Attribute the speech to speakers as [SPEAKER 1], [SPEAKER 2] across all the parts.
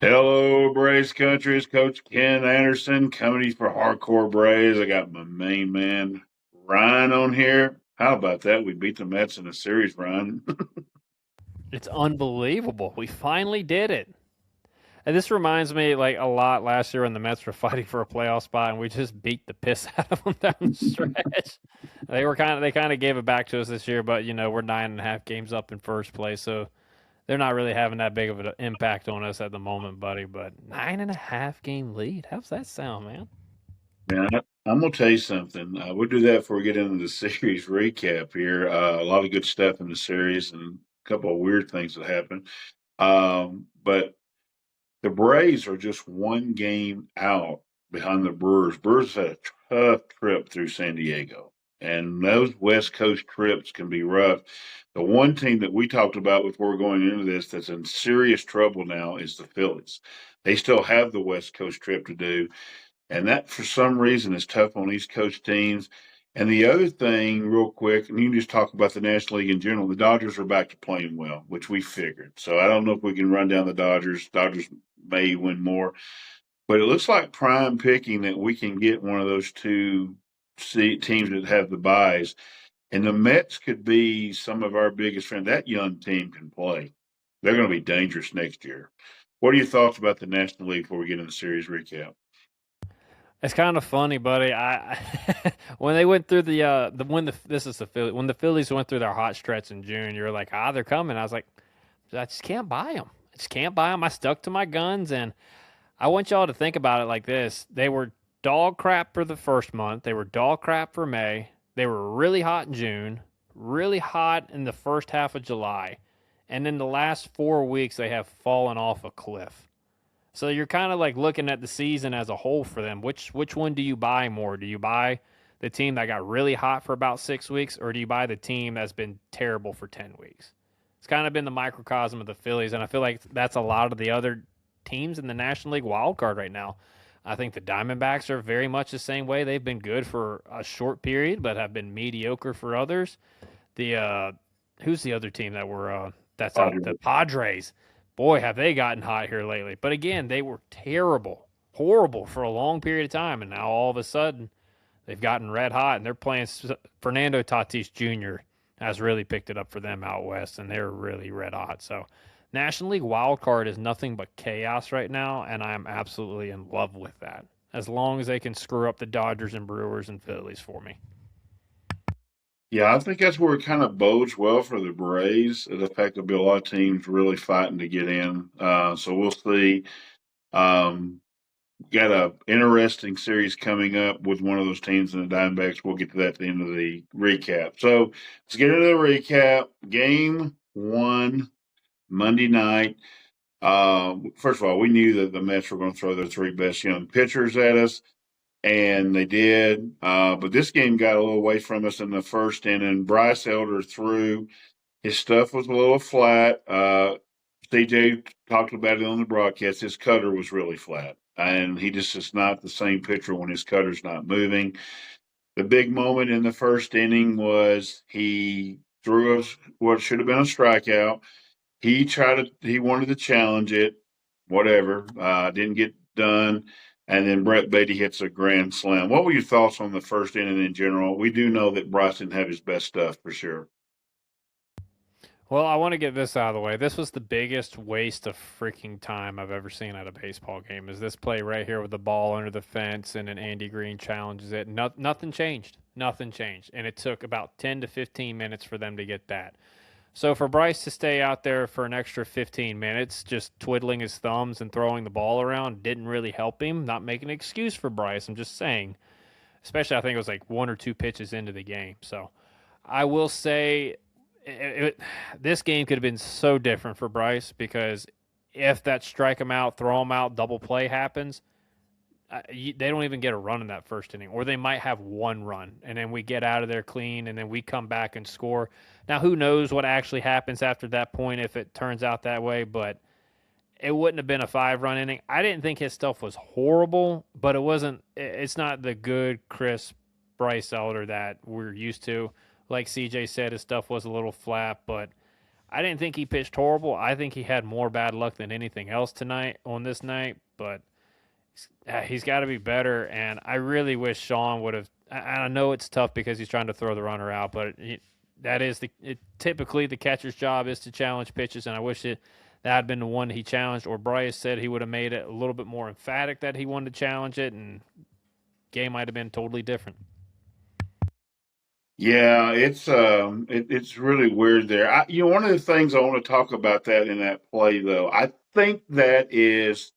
[SPEAKER 1] Hello, Braves country. It's Coach Ken Anderson coming to you for Hardcore Braves. I got my main man, Ryan, on here. How about that? We beat the Mets in a series, Ryan.
[SPEAKER 2] It's unbelievable. We finally did it. And this reminds me like a lot last year when the Mets were fighting for a playoff spot and we just beat the piss out of them down the stretch. They kind of gave it back to us this year, but we're 9.5 games up in first place, so they're not really having that big of an impact on us at the moment, buddy. But 9.5 game lead. How's that sound, man?
[SPEAKER 1] Man, I'm going to tell you something. We'll do that before we get into the series recap here. A lot of good stuff in the series and a couple of weird things that happened. But the Braves are just one game out behind the Brewers. Brewers had a tough trip through San Diego, and those West Coast trips can be rough. The one team that we talked about before going into this that's in serious trouble now is the Phillies. They still have the West Coast trip to do, and that for some reason is tough on East Coast teams. And the other thing, real quick, and you can just talk about the National League in general, the Dodgers are back to playing well, which we figured. So I don't know if we can run down the Dodgers. Dodgers may win more, but it looks like prime picking that we can get one of those two teams that have the buys. And the Mets could be some of our biggest friends. That young team can play. They're going to be dangerous next year. What are your thoughts about the National League before we get into the series recap?
[SPEAKER 2] It's kind of funny, buddy. I when they went through the when the this is the Philly when the Phillies went through their hot stretch in June, you were like, they're coming. I was like, I just can't buy them. I just can't buy them. I stuck to my guns, and I want y'all to think about it like this: they were dog crap for the first month. They were dog crap for May. They were really hot in June, really hot in the first half of July, and then the last 4 weeks they have fallen off a cliff. So you're kind of like looking at the season as a whole for them. Which one do you buy more? Do you buy the team that got really hot for about 6 weeks, or do you buy the team that's been terrible for 10 weeks? It's kind of been the microcosm of the Phillies, and I feel like that's a lot of the other teams in the National League wild card right now. I think the Diamondbacks are very much the same way. They've been good for a short period, but have been mediocre for others. The Who's the other team that were that's out? The Padres. Boy, have they gotten hot here lately. But again, they were terrible, horrible for a long period of time, and now all of a sudden they've gotten red hot, and they're playing. Fernando Tatis Jr. has really picked it up for them out west, and they're really red hot. So, National League wild card is nothing but chaos right now, and I am absolutely in love with that. As long as they can screw up the Dodgers and Brewers and Phillies for me.
[SPEAKER 1] Yeah, I think that's where it kind of bodes well for the Braves. The fact there'll be a lot of teams really fighting to get in. So we'll see. Um, got a interesting series coming up with one of those teams in the Diamondbacks. We'll get to that at the end of the recap. So let's get into the recap. Game one, Monday night. First of all, we knew that the Mets were going to throw their three best young pitchers at us, and they did. But this game got a little away from us in the first inning. Bryce Elder threw. His stuff was a little flat. CJ talked about it on the broadcast. His cutter was really flat, and he just is not the same pitcher when his cutter's not moving. The big moment in the first inning was he threw us what should have been a strikeout. He wanted to challenge it, whatever. Didn't get done. And then Brett Beatty hits a grand slam. What were your thoughts on the first inning in general? We do know that Bryce didn't have his best stuff for sure.
[SPEAKER 2] Well, I want to get this out of the way. This was the biggest waste of freaking time I've ever seen at a baseball game. Is this play right here with the ball under the fence and then Andy Green challenges it? Nothing changed. Nothing changed. And it took about 10 to 15 minutes for them to get that. So for Bryce to stay out there for an extra 15 minutes, just twiddling his thumbs and throwing the ball around didn't really help him. Not making an excuse for Bryce. I'm just saying, especially I think it was like one or two pitches into the game. So I will say this game could have been so different for Bryce because if that strike him out, throw him out, double play happens, they don't even get a run in that first inning, or they might have one run, and then we get out of there clean, and then we come back and score. Now, who knows what actually happens after that point if it turns out that way, but it wouldn't have been a 5-run inning. I didn't think his stuff was horrible, but it wasn't. It's not the good, crisp Bryce Elder that we're used to. Like CJ said, his stuff was a little flat, but I didn't think he pitched horrible. I think he had more bad luck than anything else tonight on this night, but he's got to be better. And I really wish Sean would have. I know it's tough because he's trying to throw the runner out, but that is typically the catcher's job is to challenge pitches, and I wish that had been the one he challenged. Or Bryce said he would have made it a little bit more emphatic that he wanted to challenge it, and game might have been totally different.
[SPEAKER 1] Yeah, it's really weird there. One of the things I want to talk about that in that play though, I think that is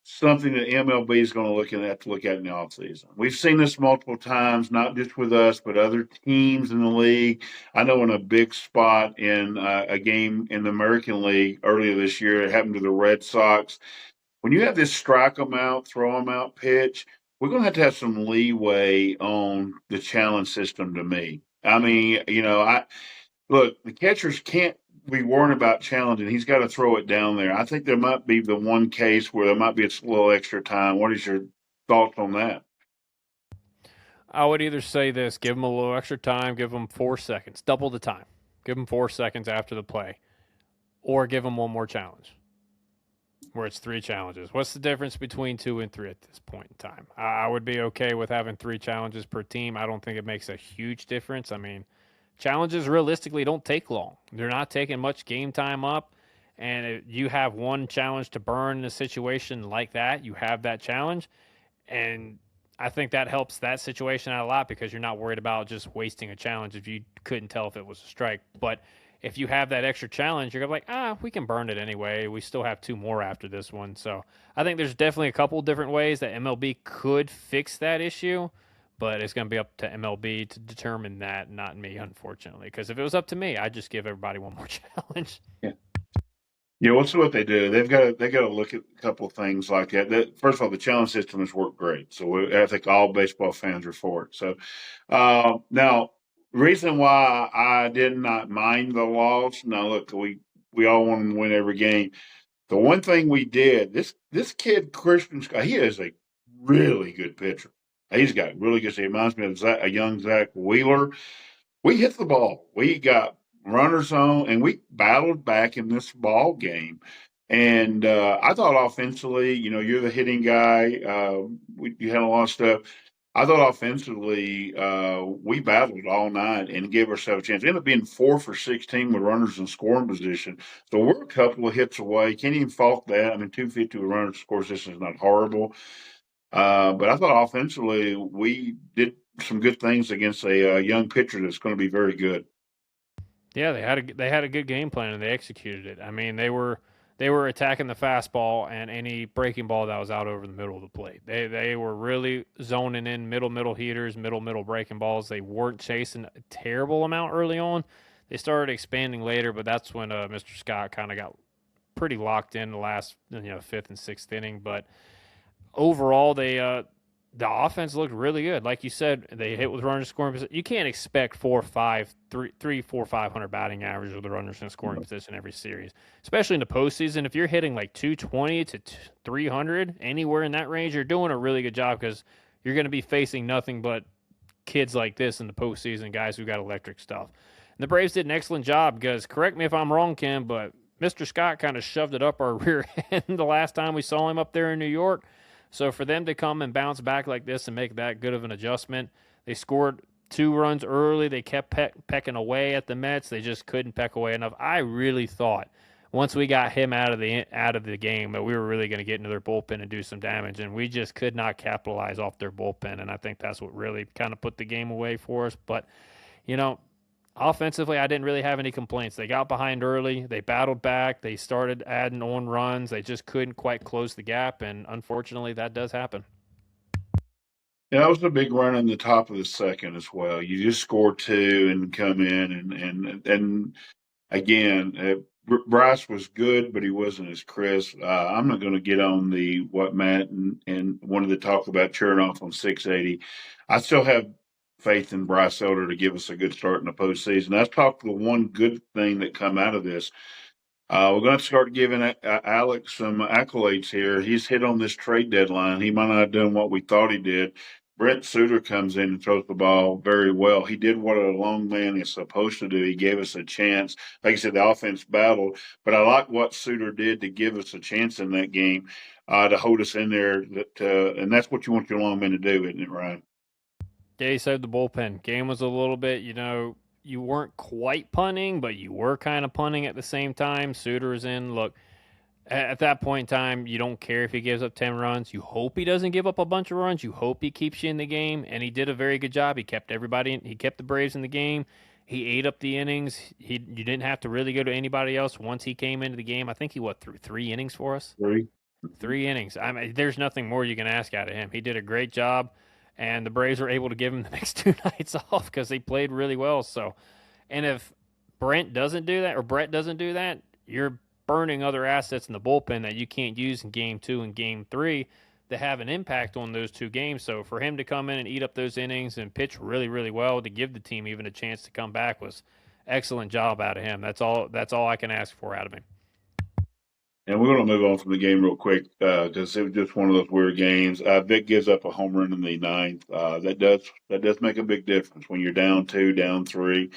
[SPEAKER 1] something that MLB is going to have to look at in the offseason. We've seen this multiple times, not just with us, but other teams in the league. I know in a big spot in a game in the American League earlier this year, it happened to the Red Sox. When you have this strike them out, throw them out pitch, we're going to have some leeway on the challenge system to me. I mean, I look, the catchers can't be worrying about challenging. He's got to throw it down there. I think there might be the one case where there might be a little extra time. What is your thoughts on that?
[SPEAKER 2] I would either say this: give him a little extra time, give him 4 seconds, double the time, give him 4 seconds after the play, or give him one more challenge where it's three challenges. What's the difference between 2 and 3 at this point in time? I would be okay with having three challenges per team. I don't think it makes a huge difference. I mean, challenges realistically don't take long. They're not taking much game time up. And if you have one challenge to burn in a situation like that, you have that challenge. And I think that helps that situation out a lot because you're not worried about just wasting a challenge if you couldn't tell if it was a strike. But if you have that extra challenge, you're gonna be like, we can burn it anyway. We still have two more after this one. So I think there's definitely a couple different ways that MLB could fix that issue, but it's going to be up to MLB to determine that, not me, unfortunately. Because if it was up to me, I'd just give everybody one more challenge.
[SPEAKER 1] Yeah. Yeah, what's what they do? They got to look at a couple of things like that. First of all, the challenge system has worked great, so I think all baseball fans are for it. So now, reason why I did not mind the loss. Now, look, we all want to win every game. The one thing we did, this kid Christian Scott, he is a really good pitcher. He's got really good. He reminds me of a young Zach Wheeler. We hit the ball. We got runners on, and we battled back in this ball game. And I thought offensively, you're the hitting guy. You had a lot of stuff. I thought offensively, we battled all night and gave ourselves a chance. We ended up being 4 for 16 with runners in scoring position. So we're a couple of hits away. Can't even fault that. I mean, 250 with runners in scoring position is not horrible. But I thought offensively, we did some good things against a young pitcher that's going to be very good.
[SPEAKER 2] Yeah, they had a good game plan and they executed it. I mean, they were attacking the fastball and any breaking ball that was out over the middle of the plate. They were really zoning in middle heaters, middle breaking balls. They weren't chasing a terrible amount early on. They started expanding later, but that's when Mr. Scott kind of got pretty locked in the last fifth and sixth inning. But overall, the offense looked really good. Like you said, they hit with runners scoring position. You can't expect 500 batting average with the runners in scoring position every series, especially in the postseason. If you're hitting like 220 to 300, anywhere in that range, you're doing a really good job because you're going to be facing nothing but kids like this in the postseason, guys who got electric stuff. And the Braves did an excellent job because, correct me if I'm wrong, Kim, but Mr. Scott kind of shoved it up our rear end the last time we saw him up there in New York. So for them to come and bounce back like this and make that good of an adjustment, they scored 2 runs early. They kept pecking away at the Mets. They just couldn't peck away enough. I really thought once we got him out of the game that we were really going to get into their bullpen and do some damage, and we just could not capitalize off their bullpen. And I think that's what really kind of put the game away for us. But you know, offensively, I didn't really have any complaints. They got behind early. They battled back. They started adding on runs. They just couldn't quite close the gap, and unfortunately, that does happen.
[SPEAKER 1] Yeah, that was a big run in the top of the second as well. You just score two and come in and again, Bryce was good, but he wasn't as crisp. I'm not going to get on the what Matt and wanted to talk about cheering off on 680. I still have faith in Bryce Elder to give us a good start in the postseason. That's probably the one good thing that come out of this. We're going to start giving Alex some accolades here. He's hit on this trade deadline. He might not have done what we thought he did. Brent Suter comes in and throws the ball very well. He did what a long man is supposed to do. He gave us a chance. Like I said, the offense battled, but I like what Suter did to give us a chance in that game, to hold us in there. And that's what you want your long man to do, isn't it, Ryan?
[SPEAKER 2] Yeah, he saved the bullpen. Game was a little bit, you weren't quite punting, but you were kind of punting at the same time. Suter's in. Look, at that point in time, you don't care if he gives up 10 runs. You hope he doesn't give up a bunch of runs. You hope he keeps you in the game, and he did a very good job. He kept he kept the Braves in the game. He ate up the innings. You didn't have to really go to anybody else once he came into the game. I think he threw 3 innings for us.
[SPEAKER 1] Three.
[SPEAKER 2] 3 innings. I mean, there's nothing more you can ask out of him. He did a great job, and the Braves were able to give him the next 2 nights off because he played really well. So, and if Brett doesn't do that, you're burning other assets in the bullpen that you can't use in game 2 and game 3 that have an impact on those 2 games. So for him to come in and eat up those innings and pitch really, really well to give the team even a chance to come back was excellent job out of him. That's all. That's all I can ask for out of him.
[SPEAKER 1] And we're going to move on from the game real quick because it was just one of those weird games. Vic gives up a home run in the ninth. That does make a big difference when you're down 2, down 3.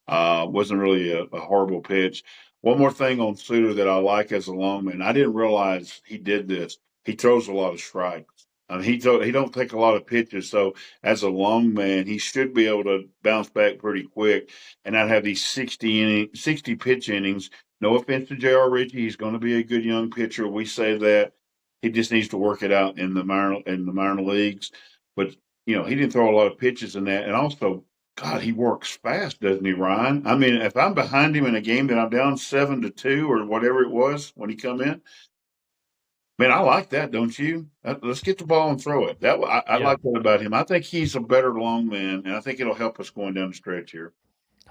[SPEAKER 1] Wasn't really a horrible pitch. One more thing on Suter that I like as a long man. I didn't realize he did this. He throws a lot of strikes. He don't take a lot of pitches. So as a long man, he should be able to bounce back pretty quick and not have these 60 pitch innings. No offense to J.R. Ritchie, he's going to be a good young pitcher. We say that he just needs to work it out in the minor leagues. But he didn't throw a lot of pitches in that, and also, God, he works fast, doesn't he, Ryan? I mean, if I'm behind him in a game that I'm down 7-2 or whatever it was when he come in, man, I like that, don't you? Let's get the ball and throw it. I
[SPEAKER 2] Yeah,
[SPEAKER 1] like that about him. I think he's a better long man, and I think it'll help us going down the stretch here.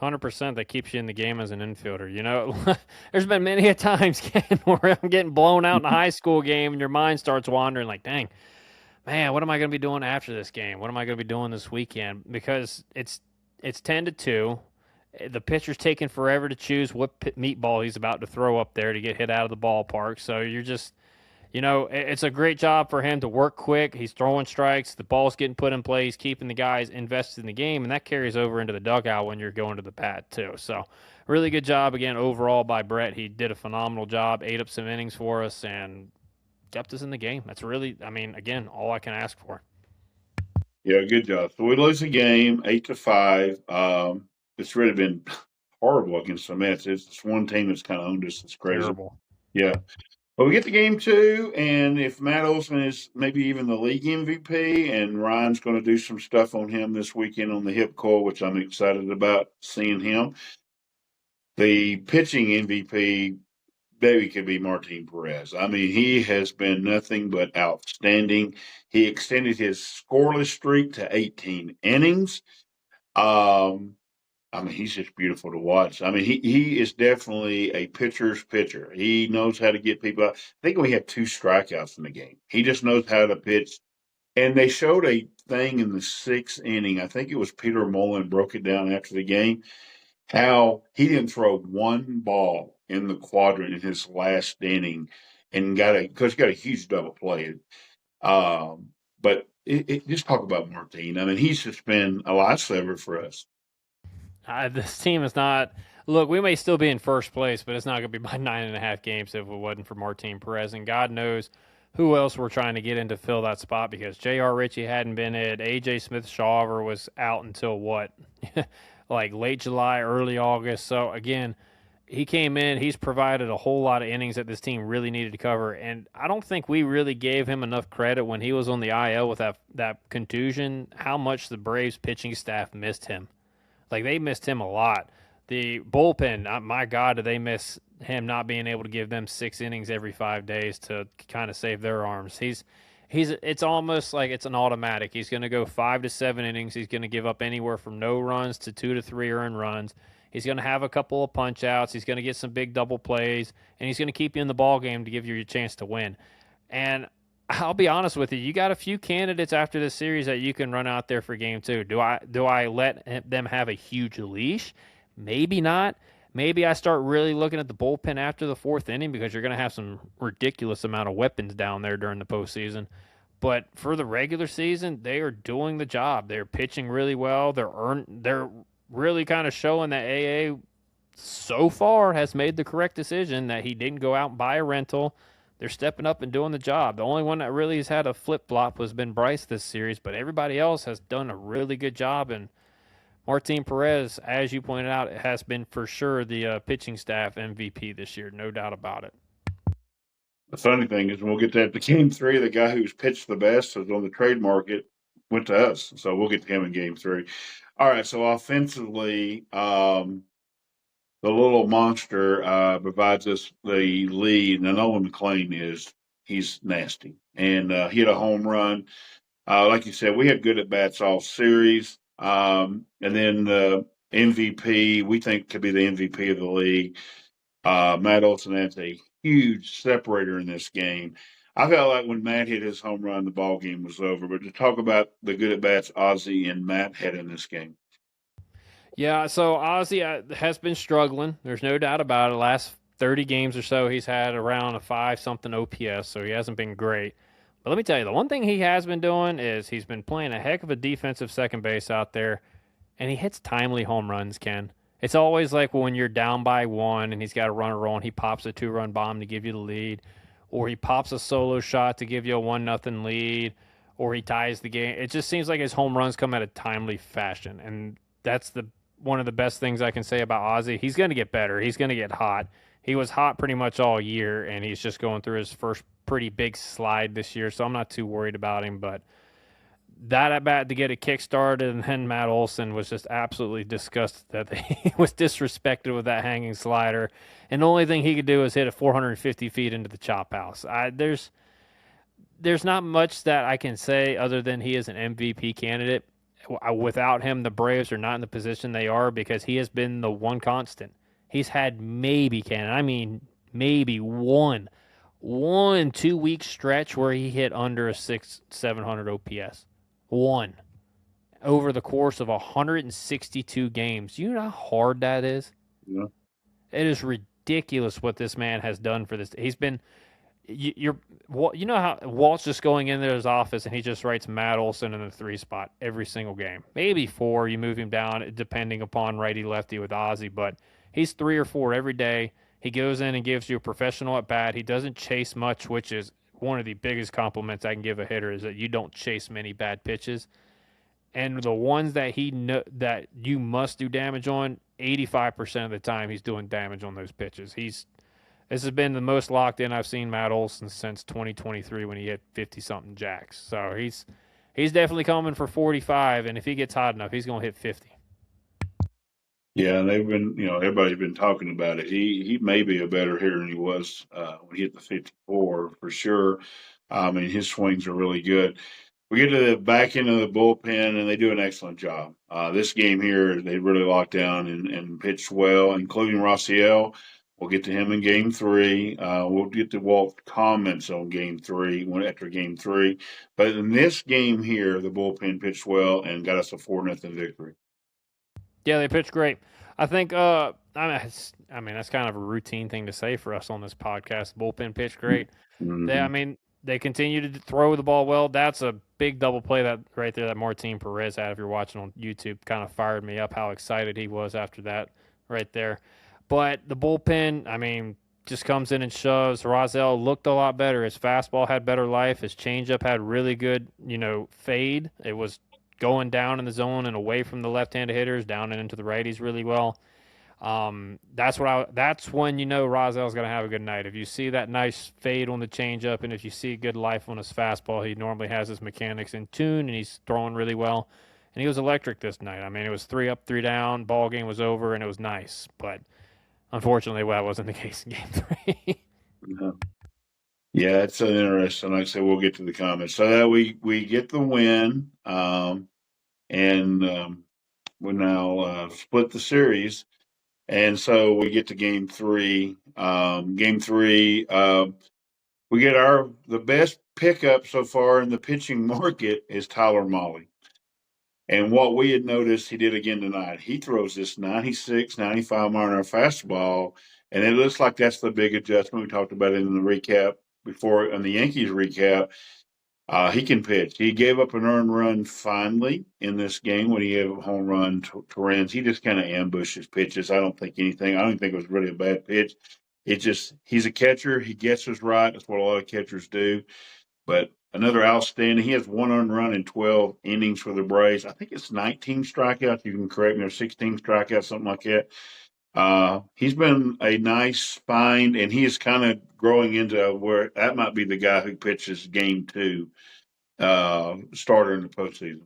[SPEAKER 2] 100% that keeps you in the game as an infielder. There's been many a times Ken, where I'm getting blown out in a high school game and your mind starts wandering like, dang, man, what am I going to be doing after this game? What am I going to be doing this weekend? Because it's 10-2. The pitcher's taking forever to choose what meatball he's about to throw up there to get hit out of the ballpark. So you're just it's a great job for him to work quick. He's throwing strikes. The ball's getting put in play. He's keeping the guys invested in the game, and that carries over into the dugout when you're going to the bat, too. So, really good job, again, overall by Brett. He did a phenomenal job, ate up some innings for us, and kept us in the game. That's really, I mean, again, all I can ask for.
[SPEAKER 1] Yeah, good job. So we lose the game 8-5. It's really been horrible against the Mets. It's one team that's kind of owned us. It's crazy.
[SPEAKER 2] Terrible.
[SPEAKER 1] Yeah. But we get to game 2, and if Matt Olson is maybe even the league MVP, and Ryan's going to do some stuff on him this weekend on the hip coil, which I'm excited about seeing him. The pitching MVP maybe could be Martin Perez. I mean, he has been nothing but outstanding. He extended his scoreless streak to 18 innings. Um, I mean, he's just beautiful to watch. I mean, he is definitely a pitcher's pitcher. He knows how to get people out. I think we had 2 strikeouts in the game. He just knows how to pitch. And they showed a thing in the 6th inning. I think it was Peter Mullen broke it down after the game how he didn't throw one ball in the quadrant in his last inning and because he got a huge double play. But just talk about Martin. I mean, he's just been a lifesaver for us.
[SPEAKER 2] This team is not. Look, we may still be in first place, but it's not going to be by 9.5 games if it wasn't for Martin Perez. And God knows who else we're trying to get in to fill that spot because J.R. Ritchie hadn't been it. A.J. Smith-Shawver was out until what? Like late July, early August. So, again, he came in. He's provided a whole lot of innings that this team really needed to cover. And I don't think we really gave him enough credit when he was on the IL with that contusion, how much the Braves pitching staff missed him. Like, they missed him a lot. The bullpen, my God, did they miss him not being able to give them 6 innings every 5 days to kind of save their arms. It's almost like it's an automatic. He's going to go 5 to 7 innings. He's going to give up anywhere from no runs to 2 to 3 earned runs. He's going to have a couple of punch outs. He's going to get some big double plays, and he's going to keep you in the ball game to give you a chance to win. And I'll be honest with you. You got a few candidates after this series that you can run out there for game 2. Do I let them have a huge leash? Maybe not. Maybe I start really looking at the bullpen after the 4th inning because you're going to have some ridiculous amount of weapons down there during the postseason. But for the regular season, they are doing the job. They're pitching really well. They're really kind of showing that AA so far has made the correct decision that he didn't go out and buy a rental. They're stepping up and doing the job. The only one that really has had a flip flop has been Bryce this series, but everybody else has done a really good job. And Martin Perez, as you pointed out, has been for sure the pitching staff MVP this year, no doubt about it.
[SPEAKER 1] The funny thing is, when we'll get to that, the game three, the guy who's pitched the best is on the trade market went to us. So we'll get to him in game three. All right. So offensively, the little monster provides us the lead. And Nolan McLean he's nasty. And he had a home run. Like you said, we had good at bats all series. And then the MVP, we think could be the MVP of the league. Matt Olson, that's a huge separator in this game. I felt like when Matt hit his home run, the ball game was over. But to talk about the good at bats Ozzie and Matt had in this game.
[SPEAKER 2] Yeah, so Ozzie has been struggling. There's no doubt about it. Last 30 games or so, he's had around a 5 something OPS, so he hasn't been great. But let me tell you, the one thing he has been doing is he's been playing a heck of a defensive second base out there, and he hits timely home runs, Ken. It's always like when you're down by one and he's got a runner roll and he pops a 2-run bomb to give you the lead, or he pops a solo shot to give you a 1-0 lead, or he ties the game. It just seems like his home runs come at a timely fashion, and that's the one of the best things I can say about Ozzie. He's going to get better. He's going to get hot. He was hot pretty much all year, and he's just going through his first pretty big slide this year, so I'm not too worried about him. But that at bat to get it kick started, and then Matt Olson was just absolutely disgusted that he was disrespected with that hanging slider, and the only thing he could do is hit it 450 feet into the chop house. There's not much that I can say other than he is an MVP candidate. Without him, the Braves are not in the position they are because he has been the one constant. He's had maybe, Ken, I mean, maybe one 2 week stretch where he hit under a 700 OPS. One over the course of 162 games. You know how hard that is?
[SPEAKER 1] Yeah.
[SPEAKER 2] It is ridiculous what this man has done for this. He's been you know how Walt's just going into his office and he just writes Matt Olson in the 3 spot every single game. Maybe 4, you move him down depending upon righty lefty with Ozzie, but he's 3 or 4 every day. He goes in and gives you a professional at bat. He doesn't chase much, which is one of the biggest compliments I can give a hitter is that you don't chase many bad pitches. And the ones that that you must do damage on, 85% of the time he's doing damage on those pitches. This has been the most locked in I've seen Matt Olson since 2023 when he hit 50-something jacks. So he's definitely coming for 45, and if he gets hot enough, he's going to hit 50.
[SPEAKER 1] Yeah, and they've been, everybody's been talking about it. He may be a better hitter than he was when he hit the 54 for sure. I mean, his swings are really good. We get to the back end of the bullpen, and they do an excellent job. This game here, they really locked down and pitched well, including Rossiel. We'll get to him in game three. We'll get to Walt's comments on game three after game three. But in this game here, the bullpen pitched well and got us a 4-0 victory.
[SPEAKER 2] Yeah, they pitched great. I think, I mean, that's kind of a routine thing to say for us on this podcast. The bullpen pitched great.
[SPEAKER 1] Mm-hmm.
[SPEAKER 2] They continue to throw the ball well. That's a big double play that right there that Martin Perez had. If you're watching on YouTube, kind of fired me up how excited he was after that right there. But the bullpen, I mean, just comes in and shoves. Rozelle looked a lot better. His fastball had better life. His changeup had really good, fade. It was going down in the zone and away from the left-handed hitters, down and into the righties really well. That's when Rozelle's going to have a good night. If you see that nice fade on the changeup, and if you see good life on his fastball, he normally has his mechanics in tune, and he's throwing really well. And he was electric this night. I mean, it was 3 up, 3 down. Ball game was over, and it was nice. But unfortunately, that wasn't the case in Game 3.
[SPEAKER 1] Yeah, it's interesting. Like I said, we'll get to the comments. So that we get the win, and we now split the series. And so we get to game three. Game three, we get the best pickup so far in the pitching market is Tyler Mahle. And what we had noticed he did again tonight, he throws this 96, 95 mile an hour fastball, and it looks like that's the big adjustment. We talked about it in the recap before, in the Yankees recap. He can pitch. He gave up an earned run finally in this game when he gave a home run to Renz. He just kind of ambushes pitches. I don't think anything. I don't think it was really a bad pitch. It just he's a catcher. He gets us right. That's what a lot of catchers do. But another outstanding. He has one earned run in 12 innings for the Braves. I think it's 19 strikeouts. You can correct me, or 16 strikeouts, something like that. He's been a nice find, and he is kind of growing into where that might be the guy who pitches game two starter in the postseason.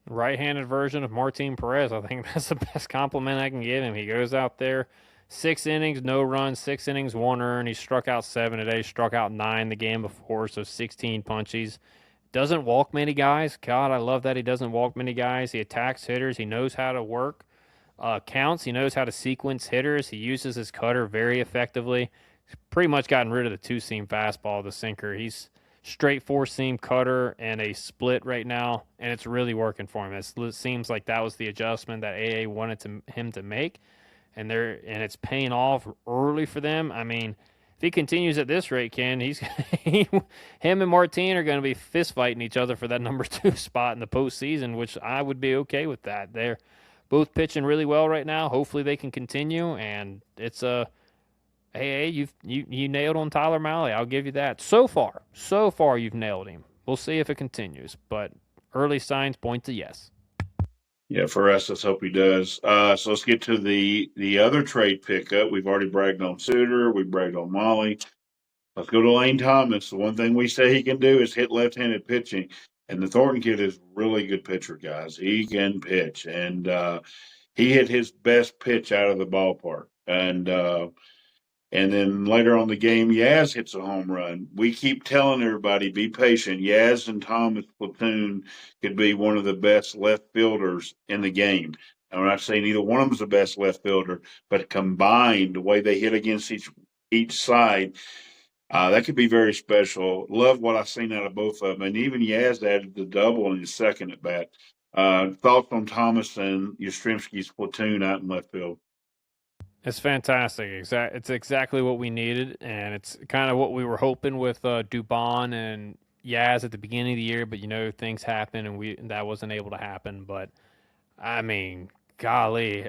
[SPEAKER 2] Right-handed version of Martin Perez. I think that's the best compliment I can give him. He goes out there, 6 innings, no runs, 6 innings, 1 earned. He struck out 7 today, struck out 9 the game before, so 16 punchies. Doesn't walk many guys. God, I love that he doesn't walk many guys. He attacks hitters. He knows how to work counts. He knows how to sequence hitters. He uses his cutter very effectively. He's pretty much gotten rid of the two-seam fastball, the sinker. He's straight four-seam cutter and a split right now, and it's really working for him. It seems like that was the adjustment that AA wanted him to make, and it's paying off early for them. I mean, if he continues at this rate, Ken, him and Martin are going to be fist fighting each other for that number 2 spot in the postseason, which I would be okay with that. They're both pitching really well right now. Hopefully they can continue, and it's a hey, you nailed on Tyler Mahle. I'll give you that. So far you've nailed him. We'll see if it continues, but early signs point to yes.
[SPEAKER 1] Yeah, for us, let's hope he does. So let's get to the other trade pickup. We've already bragged on Suter. We bragged on Molly. Let's go to Lane Thomas. The one thing we say he can do is hit left-handed pitching, and the Thornton kid is a really good pitcher, guys. He can pitch, and he hit his best pitch out of the ballpark. And then later on the game, Yaz hits a home run. We keep telling everybody, be patient. Yaz and Thomas platoon could be one of the best left fielders in the game. I'm not saying either one of them is the best left fielder, but combined, the way they hit against each side, that could be very special. Love what I've seen out of both of them. And even Yaz added the double in his second at bat. Thoughts on Thomas and Yastrzemski's platoon out in left field?
[SPEAKER 2] It's fantastic. It's exactly what we needed, and it's kind of what we were hoping with Dubon and Yaz at the beginning of the year. But things happen, and that wasn't able to happen. But I mean, golly,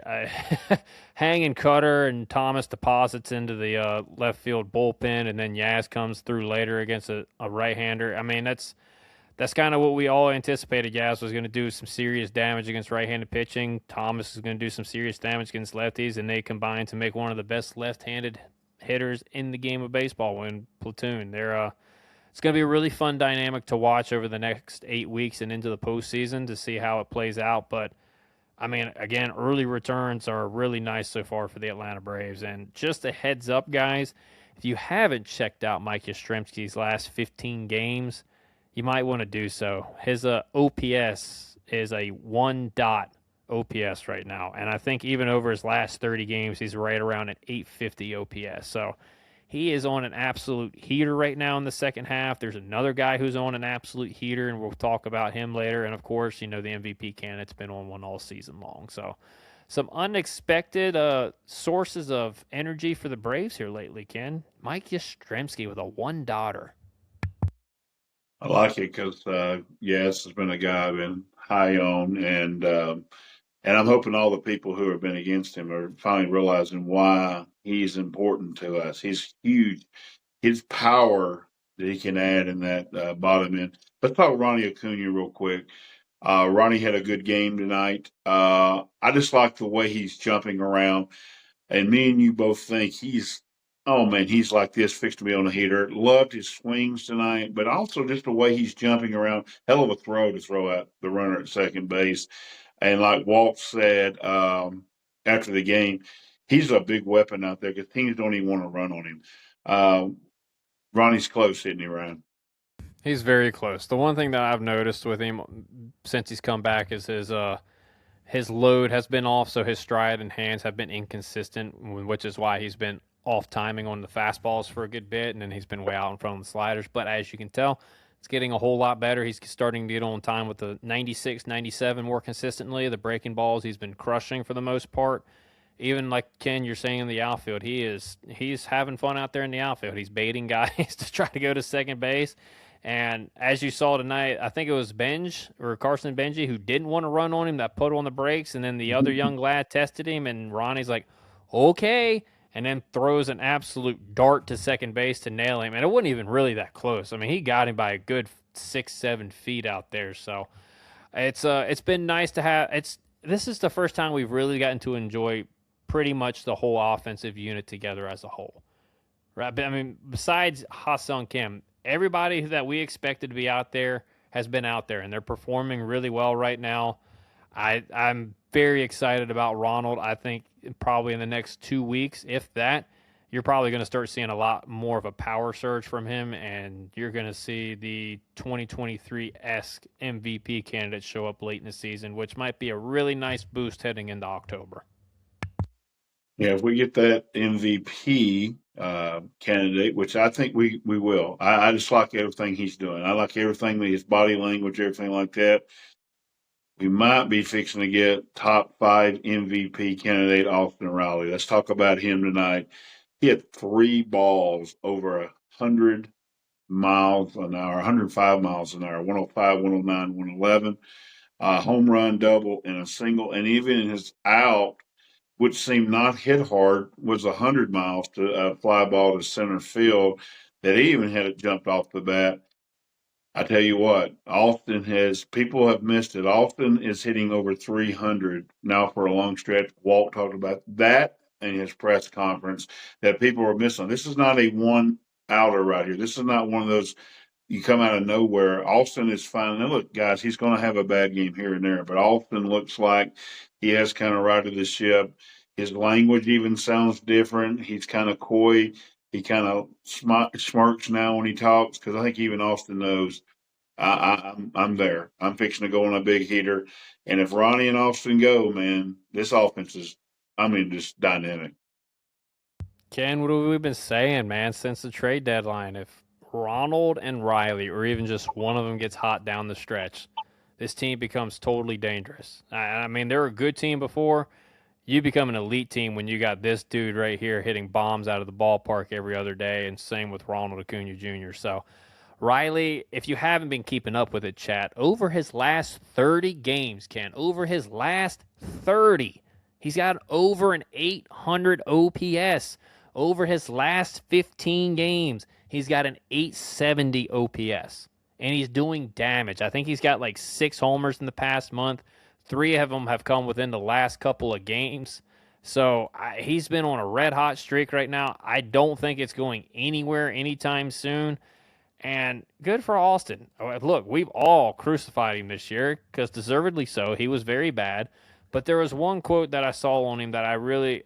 [SPEAKER 2] hanging Cutter and Thomas deposits into the left field bullpen, and then Yaz comes through later against a right-hander. I mean, that's kind of what we all anticipated. Yaz was going to do some serious damage against right-handed pitching. Thomas is going to do some serious damage against lefties, and they combine to make one of the best left-handed hitters in the game of baseball when platoon. It's going to be a really fun dynamic to watch over the next 8 weeks and into the postseason to see how it plays out. But I mean, again, early returns are really nice so far for the Atlanta Braves. And just a heads up, guys, if you haven't checked out Mike Yastrzemski's last 15 games, you might want to do so. His OPS is a 1 dot OPS right now. And I think even over his last 30 games, he's right around an 850 OPS. So he is on an absolute heater right now in the second half. There's another guy who's on an absolute heater, and we'll talk about him later. And, of course, the MVP candidate's been on one all season long. So some unexpected sources of energy for the Braves here lately, Ken. Mike Yastrzemski with a 1 dotter.
[SPEAKER 1] I like it because Yaz has been a guy I've been high on, and I'm hoping all the people who have been against him are finally realizing why he's important to us. He's huge. His power that he can add in that bottom end. Let's talk Ronnie Acuna real quick. Ronnie had a good game tonight. I just like the way he's jumping around. And me and you both think oh man, he's like this, fixed to be on a heater. Loved his swings tonight, but also just the way he's jumping around. Hell of a throw to throw out the runner at second base. And like Walt said after the game, he's a big weapon out there because teams don't even want to run on him. Ronnie's close, hitting he, Ryan?
[SPEAKER 2] He's very close. The one thing that I've noticed with him since he's come back is his load has been off, so his stride and hands have been inconsistent, which is why he's been off timing on the fastballs for a good bit, and then he's been way out in front of the sliders. But as you can tell, it's getting a whole lot better. He's starting to get on time with the 96, 97 more consistently. The breaking balls he's been crushing for the most part. Even like Ken, you're saying in the outfield, he's having fun out there in the outfield. He's baiting guys to try to go to second base, And as you saw tonight, I think it was Benj or Carson Benji who didn't want to run on him that put on the brakes, and then the other young lad tested him, and Ronnie's like, okay, and then throws an absolute dart to second base to nail him. And it wasn't even really that close. I mean, he got him by a good 6, 7 feet out there. So it's been nice to have. This is the first time we've really gotten to enjoy pretty much the whole offensive unit together as a whole. Right. But I mean, besides Ha-Seong Kim, everybody that we expected to be out there has been out there, and they're performing really well right now. I'm very excited about Ronald. I think probably in the next 2 weeks, if that, you're probably going to start seeing a lot more of a power surge from him, and you're going to see the 2023 esque MVP candidate show up late in the season, which might be a really nice boost heading into October.
[SPEAKER 1] Yeah, if we get that MVP candidate, which I think we will, I just like everything he's doing. I like everything, his body language, everything like that. We might be fixing to get top 5 MVP candidate Austin Riley. Let's talk about him tonight. He had 3 balls over 100 miles an hour, 105 miles an hour, 105, 109, 111, home run, double, and a single. And even in his out, which seemed not hit hard, was 100 miles to a fly ball to center field that he even had it jumped off the bat. I tell you what, Austin has people have missed it. Austin is hitting over 300 now for a long stretch. Walt talked about that in his press conference that people are missing. This is not a one outer right here. This is not one of those you come out of nowhere. Austin is fine. Now, look, guys, he's going to have a bad game here and there, but Austin looks like he has kind of righted the ship. His language even sounds different. He's kind of coy. He kind of smirks now when he talks because I think even Austin knows I'm there. I'm fixing to go on a big heater, and if Ronnie and Austin go, man, this offense is, I mean, just dynamic.
[SPEAKER 2] Ken, what have we been saying, man, since the trade deadline? If Ronald and Riley, or even just one of them, gets hot down the stretch, this team becomes totally dangerous. I mean, they're a good team before. You become an elite team when you got this dude right here hitting bombs out of the ballpark every other day, and same with Ronald Acuna Jr. So, Riley, if you haven't been keeping up with it, chat, over his last 30 games, Ken, over his last 30, he's got over an 800 OPS. Over his last 15 games, he's got an 870 OPS. And he's doing damage. I think he's got like 6 homers in the past month. 3 of them have come within the last couple of games. So he's been on a red hot streak right now. I don't think it's going anywhere anytime soon. And good for Austin. Look, we've all crucified him this year because deservedly so. He was very bad. But there was one quote that I saw on him that I really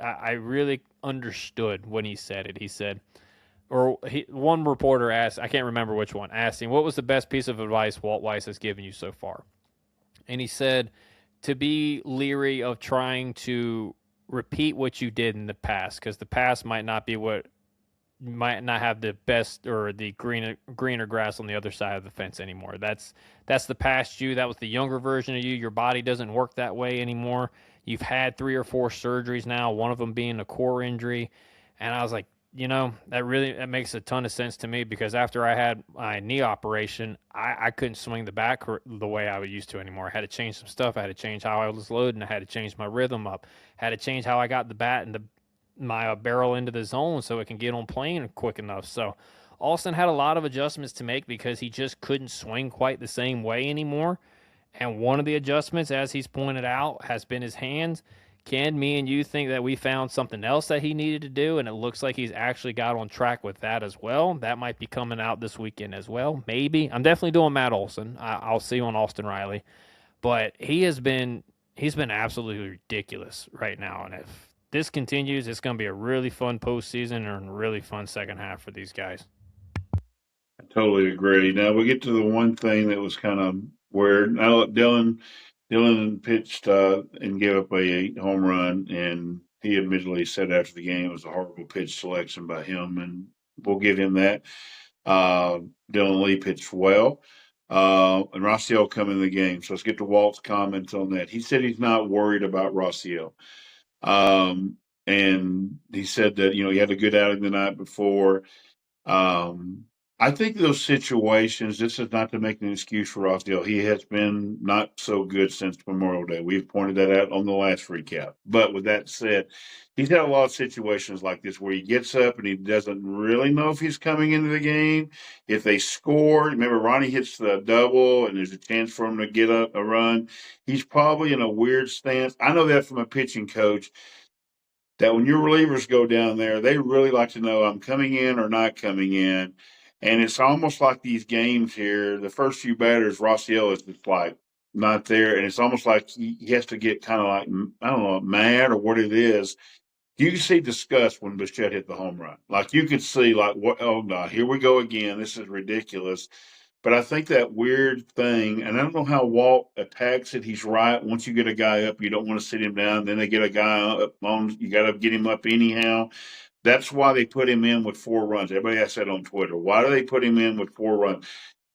[SPEAKER 2] understood when he said it. He said, one reporter asked, I can't remember which one, asked him, what was the best piece of advice Walt Weiss has given you so far? And he said, to be leery of trying to repeat what you did in the past because the past might not have the best or the greener grass on the other side of the fence anymore. That's the past you. That was the younger version of you. Your body doesn't work that way anymore. You've had 3 or 4 surgeries now, one of them being a core injury. And I was like, that makes a ton of sense to me because after I had my knee operation, I couldn't swing the bat the way I used to anymore. I had to change some stuff. I had to change how I was loading. I had to change my rhythm up. I had to change how I got the bat and my barrel into the zone so it can get on plane quick enough. So Austin had a lot of adjustments to make because he just couldn't swing quite the same way anymore. And one of the adjustments, as he's pointed out, has been his hands. Ken, me and you think that we found something else that he needed to do, and it looks like he's actually got on track with that as well. That might be coming out this weekend as well. Maybe. I'm definitely doing Matt Olson. I'll see on Austin Riley. But he's been absolutely ridiculous right now. And if this continues, it's going to be a really fun postseason and a really fun second half for these guys.
[SPEAKER 1] I totally agree. Now we get to the one thing that was kind of weird. Now Dylan pitched and gave up a home run, and he admittedly said after the game it was a horrible pitch selection by him, and we'll give him that. Dylan Lee pitched well, and Rossiel come in the game. So let's get to Walt's comments on that. He said he's not worried about Rossiel. And he said that, he had a good outing the night before. Um, I think those situations, this is not to make an excuse for Rossdale. He has been not so good since Memorial Day. We've pointed that out on the last recap. But with that said, he's had a lot of situations like this where he gets up and he doesn't really know if he's coming into the game. If they score, remember Ronnie hits the double and there's a chance for him to get a run. He's probably in a weird stance. I know that from a pitching coach that when your relievers go down there, they really like to know I'm coming in or not coming in. And it's almost like these games here. The first few batters, Rossiello is just like not there, and it's almost like he has to get kind of like I don't know, mad or what it is. You can see disgust when Bichette hit the home run. Like you could see, like, what? Oh no, here we go again. This is ridiculous. But I think that weird thing, and I don't know how Walt attacks it. He's right. Once you get a guy up, you don't want to sit him down. Then they get a guy up on. You got to get him up anyhow. That's why they put him in with 4 runs. Everybody asked that on Twitter. Why do they put him in with 4 runs?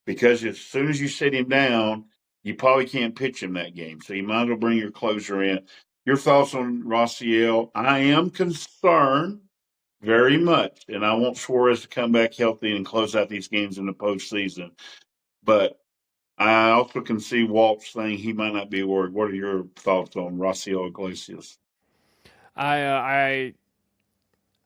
[SPEAKER 1] Because as soon as you sit him down, you probably can't pitch him that game. So you might as well bring your closer in. Your thoughts on Rossiel? I am concerned very much, and I want Suarez to come back healthy and close out these games in the postseason. But I also can see Walt saying he might not be worried. What are your thoughts on Rossiel Iglesias?
[SPEAKER 2] I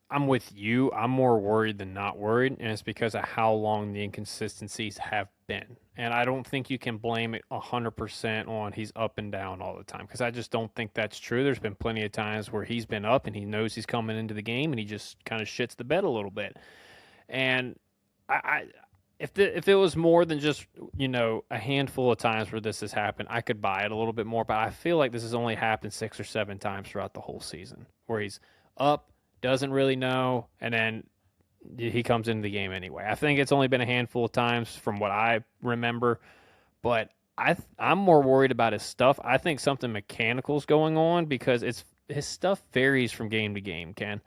[SPEAKER 2] I'm with you. I'm more worried than not worried, and it's because of how long the inconsistencies have been. And I don't think you can blame it 100% on he's up and down all the time because I just don't think that's true. There's been plenty of times where he's been up and he knows he's coming into the game and he just kind of shits the bed a little bit. And I if it was more than just a handful of times where this has happened, I could buy it a little bit more. But I feel like this has only happened 6 or 7 times throughout the whole season, where he's up, doesn't really know, and then he comes into the game anyway. I think it's only been a handful of times from what I remember, but I'm more worried about his stuff. I think something mechanical is going on because his stuff varies from game to game. Ken,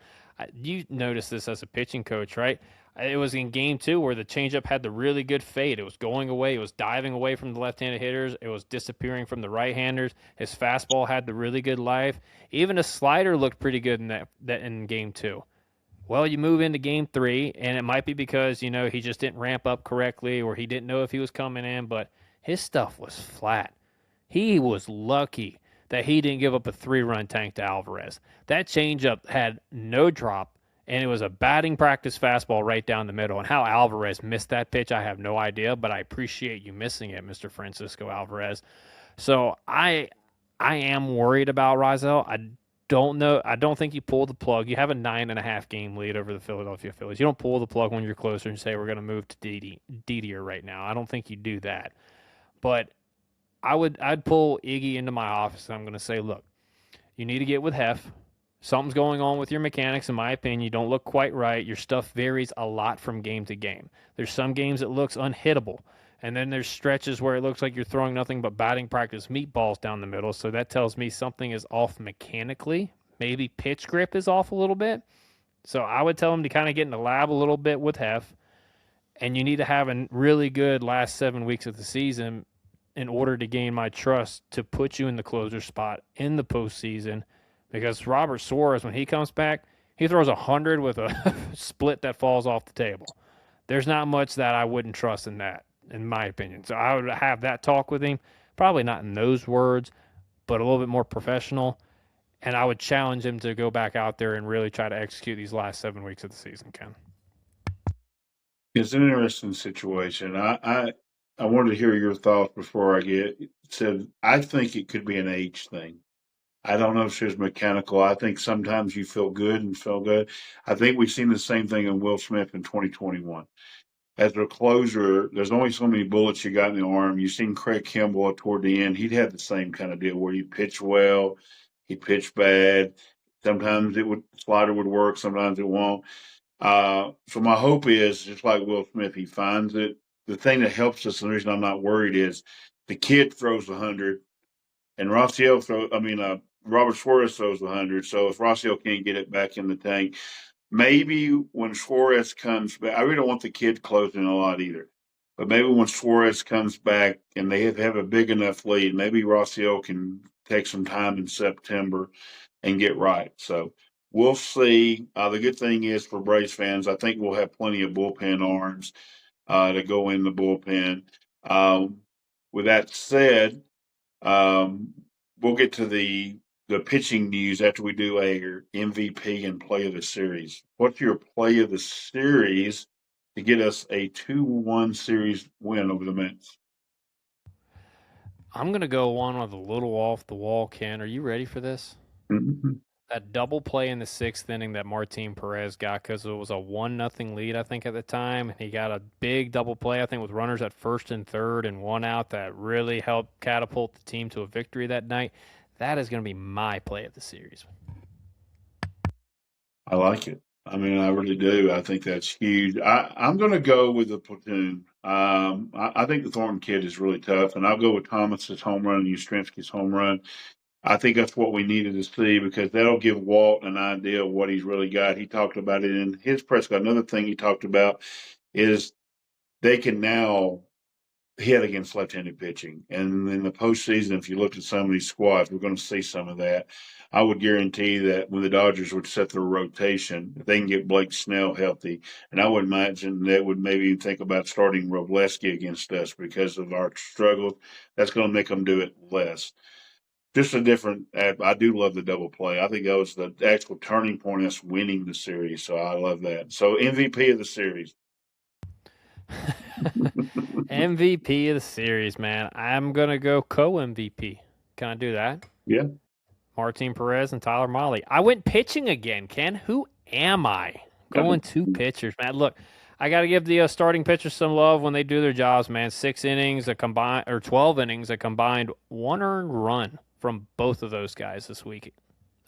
[SPEAKER 2] you notice this as a pitching coach, right? It was in game two where the changeup had the really good fade. It was going away. It was diving away from the left-handed hitters. It was disappearing from the right-handers. His fastball had the really good life. Even a slider looked pretty good in that in game two. Well, you move into game three, and it might be because he just didn't ramp up correctly, or he didn't know if he was coming in. But his stuff was flat. He was lucky that he didn't give up a 3-run tank to Alvarez. That changeup had no drop, and it was a batting practice fastball right down the middle. And how Alvarez missed that pitch, I have no idea, but I appreciate you missing it, Mr. Francisco Alvarez. So I am worried about Rizzo. I don't know. I don't think you pull the plug. You have a 9.5 game lead over the Philadelphia Phillies. You don't pull the plug when you're closer and say we're going to move to Didier right now. I don't think you do that. But I'd pull Iggy into my office and I'm going to say, look, you need to get with Hef. Something's going on with your mechanics, in my opinion. You don't look quite right. Your stuff varies a lot from game to game. There's some games that looks unhittable. And then there's stretches where it looks like you're throwing nothing but batting practice meatballs down the middle. So that tells me something is off mechanically. Maybe pitch grip is off a little bit. So I would tell him to kind of get in the lab a little bit with Hef. And you need to have a really good last 7 weeks of the season in order to gain my trust to put you in the closer spot in the postseason. Because Robert Suarez, when he comes back, he throws 100 with a split that falls off the table. There's not much that I wouldn't trust in that, in my opinion. So I would have that talk with him, probably not in those words, but a little bit more professional. And I would challenge him to go back out there and really try to execute these last 7 weeks of the season, Ken.
[SPEAKER 1] It's an interesting situation. I wanted to hear your thoughts before I get said. I think it could be an age thing. I don't know if it's mechanical. I think sometimes you feel good and feel good. I think we've seen the same thing in Will Smith in 2021. As a closer, there's only so many bullets you got in the arm. You've seen Craig Kimball toward the end. He'd had the same kind of deal where he pitched well, he pitched bad. Sometimes slider would work, sometimes it won't. So my hope is just like Will Smith, he finds it. The thing that helps us, and the reason I'm not worried is the kid throws 100, and Rossiel Robert Suarez throws 100. So if Rossiel can't get it back in the tank, maybe when Suarez comes back, I really don't want the kid closing a lot either. But maybe when Suarez comes back and they have a big enough lead, maybe Rossiel can take some time in September and get right. So we'll see. The good thing is for Braves fans, I think we'll have plenty of bullpen arms. to go in the bullpen. Um, with that said, um, we'll get to the pitching news after we do a MVP and play of the series. What's your play of the series to get us a 2-1 series win over the Mets?
[SPEAKER 2] I'm going to go one with a little off the wall, Ken. Are you ready for this?
[SPEAKER 1] Mhm.
[SPEAKER 2] That double play in the sixth inning that Martin Perez got because it was a 1-0 lead, I think, at the time. And he got a big double play, I think, with runners at first and third and one out that really helped catapult the team to a victory that night. That is going to be my play of the series.
[SPEAKER 1] I like it. I mean, I really do. I think that's huge. I'm going to go with the platoon. I think the Thornton kid is really tough, and I'll go with Thomas's home run and Yastrzemski's home run. I think that's what we needed to see because that'll give Walt an idea of what he's really got. He talked about it in his press. Another thing he talked about is they can now hit against left-handed pitching. And in the postseason, if you look at some of these squads, we're going to see some of that. I would guarantee that when the Dodgers would set their rotation, if they can get Blake Snell healthy, and I would imagine they would maybe even think about starting Robleski against us because of our struggles. That's going to make them do it less. Just a different. I do love the double play. I think that was the actual turning point of us winning the series. So I love that. So MVP of the series.
[SPEAKER 2] MVP of the series, man. I'm going to go co MVP. Can I do that?
[SPEAKER 1] Yeah,
[SPEAKER 2] Martin Perez and Tyler Mahle. I went pitching again, Ken. Who am I? Going two pitchers, man. Look, I got to give the starting pitchers some love when they do their jobs, man. 6 innings, a combined or 12 innings, a combined one earned run from both of those guys this week.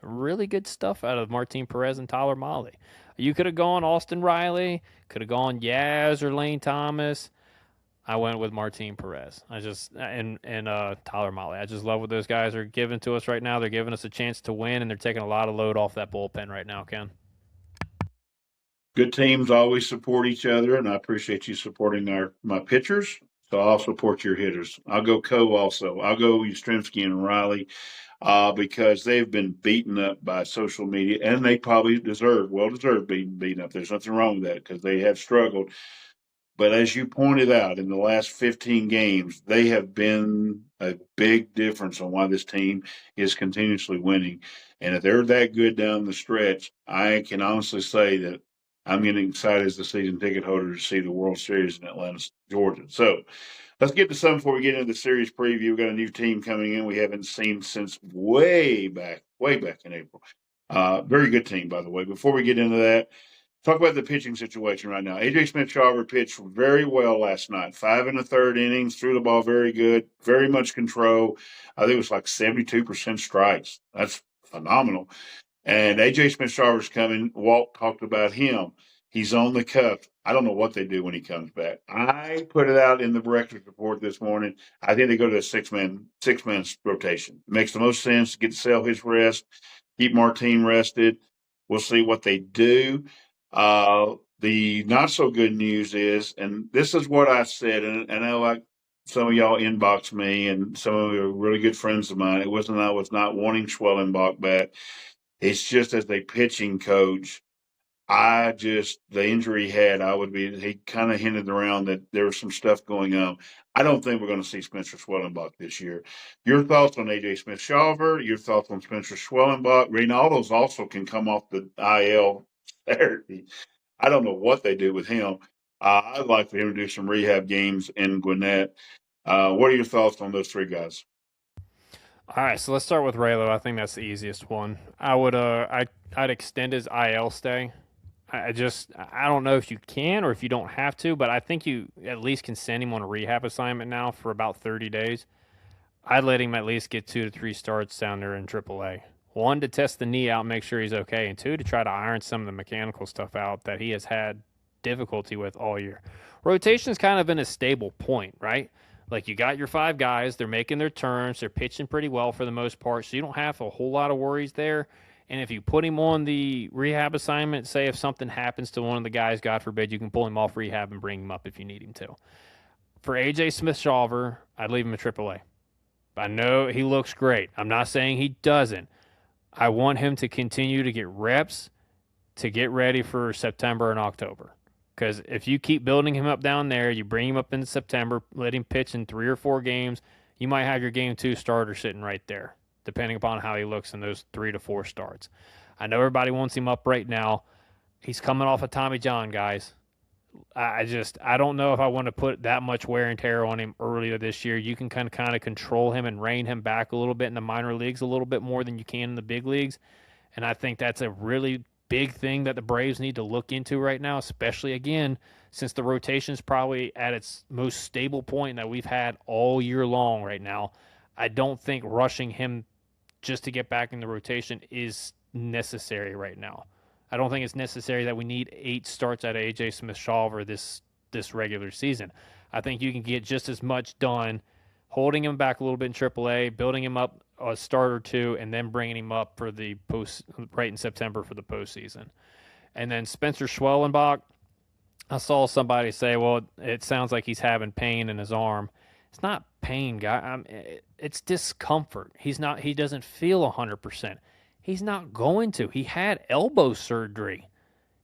[SPEAKER 2] Really good stuff out of Martin Perez and Tyler Mahle. You could have gone Austin Riley, could have gone Yaz or Lane Thomas. I went with Martin Perez. I just and Tyler Mahle. I just love what those guys are giving to us right now. They're giving us a chance to win, and they're taking a lot of load off that bullpen right now, Ken.
[SPEAKER 1] good teams always support each other, and I appreciate you supporting my pitchers. So I'll support your hitters. I'll go Co also. I'll go Yastrzemski and Riley because they've been beaten up by social media, and they probably well deserved being beaten up. There's nothing wrong with that because they have struggled. But as you pointed out, in the last 15 games, they have been a big difference on why this team is continuously winning. And if they're that good down the stretch, I can honestly say that I'm getting excited as the season ticket holder to see the World Series in Atlanta, Georgia. So let's get to some before we get into the series preview. We've got a new team coming in we haven't seen since way back in April. Very good team, by the way. Before we get into that, talk about the pitching situation right now. AJ Smith-Shawver pitched very well last night. 5 1/3 innings, threw the ball very good, very much control. I think it was like 72% strikes. That's phenomenal. And AJ Smith-Shawver's coming. Walt talked about him. He's on the cuff. I don't know what they do when he comes back. I put it out in the breakfast report this morning. I think they go to a six man rotation. It makes the most sense to get Sell his rest, keep Martin rested. We'll see what they do. The not so good news is, and this is what I said, and I know like some of y'all inbox me, and some of you are really good friends of mine. It wasn't I was not wanting Schwellenbach back. It's just as a pitching coach, the injury he had, he kind of hinted around that there was some stuff going on. I don't think we're going to see Spencer Schwellenbach this year. Your thoughts on AJ Smith-Shawver, your thoughts on Spencer Schwellenbach. Ronaldo's also can come off the IL Saturday. I don't know what they do with him. I'd like for him to do some rehab games in Gwinnett. What are your thoughts on those three guys?
[SPEAKER 2] All right, so let's start with Raylo. I think that's the easiest one. I'd extend his IL stay. I don't know if you can or if you don't have to, but I think you at least can send him on a rehab assignment now for about 30 days. I'd let him at least get 2 to 3 starts down there in AAA. One, to test the knee out, make sure he's okay, and two, to try to iron some of the mechanical stuff out that he has had difficulty with all year. Rotation's kind of in a stable point, right? Like you got your 5 guys, they're making their turns, they're pitching pretty well for the most part, so you don't have a whole lot of worries there. And if you put him on the rehab assignment, say if something happens to one of the guys, God forbid, you can pull him off rehab and bring him up if you need him to. For AJ Smith-Shawver, I'd leave him at AAA. I know he looks great. I'm not saying he doesn't. I want him to continue to get reps to get ready for September and October. because if you keep building him up down there, you bring him up in September, let him pitch in 3 or 4 games, you might have your game two starter sitting right there, depending upon how he looks in those 3 to 4 starts. I know everybody wants him up right now. He's coming off of Tommy John, guys. I don't know if I want to put that much wear and tear on him earlier this year. You can kind of control him and rein him back a little bit in the minor leagues a little bit more than you can in the big leagues. And I think that's a really big thing that the Braves need to look into right now, especially again, since the rotation is probably at its most stable point that we've had all year long right now. I don't think rushing him just to get back in the rotation is necessary right now. I don't think it's necessary that we need 8 starts out of AJ Smith-Shawver this regular season. I think you can get just as much done holding him back a little bit in AAA, building him up a start or two, and then bringing him up for the post right in September for the postseason. And then Spencer Schwellenbach, I saw somebody say, "Well, it sounds like he's having pain in his arm." It's not pain, guy. It's discomfort. He's not. He doesn't feel 100%. He's not going to. He had elbow surgery.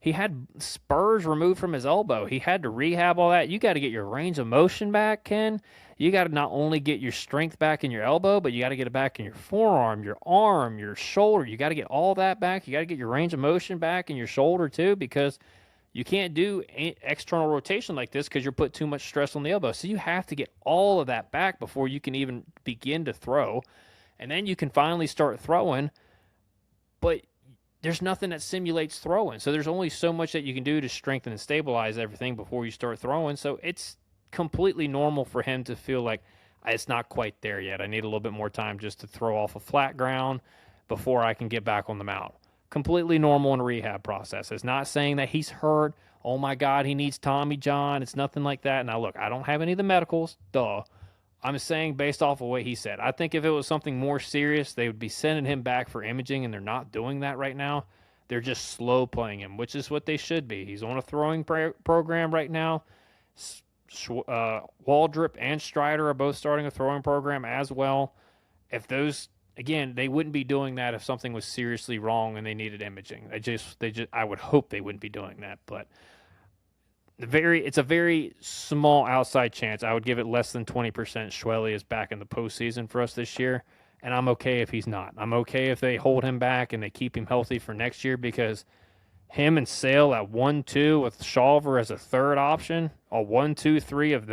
[SPEAKER 2] He had spurs removed from his elbow. He had to rehab all that. You got to get your range of motion back, Ken. You got to not only get your strength back in your elbow, but you got to get it back in your forearm, your arm, your shoulder. You got to get all that back. You got to get your range of motion back in your shoulder too, because you can't do external rotation like this because you're put too much stress on the elbow. So you have to get all of that back before you can even begin to throw. And then you can finally start throwing. But there's nothing that simulates throwing. So there's only so much that you can do to strengthen and stabilize everything before you start throwing. So it's completely normal for him to feel like it's not quite there yet. I need a little bit more time just to throw off a flat ground before I can get back on the mound. Completely normal in a rehab process. It's not saying that he's hurt. Oh my God, he needs Tommy John. It's nothing like that. Now, look, I don't have any of the medicals. Duh. I'm saying based off of what he said. I think if it was something more serious, they would be sending him back for imaging, and they're not doing that right now. They're just slow playing him, which is what they should be. He's on a throwing program right now. Waldrop and Strider are both starting a throwing program as well. If those, again, they wouldn't be doing that if something was seriously wrong and they needed imaging. I would hope they wouldn't be doing that, but it's a very small outside chance. I would give it less than 20% Schwelly is back in the postseason for us this year, and I'm okay if he's not. I'm okay if they hold him back and they keep him healthy for next year, because him and Sale at 1-2 with Shawver as a third option, a 1-2-3 of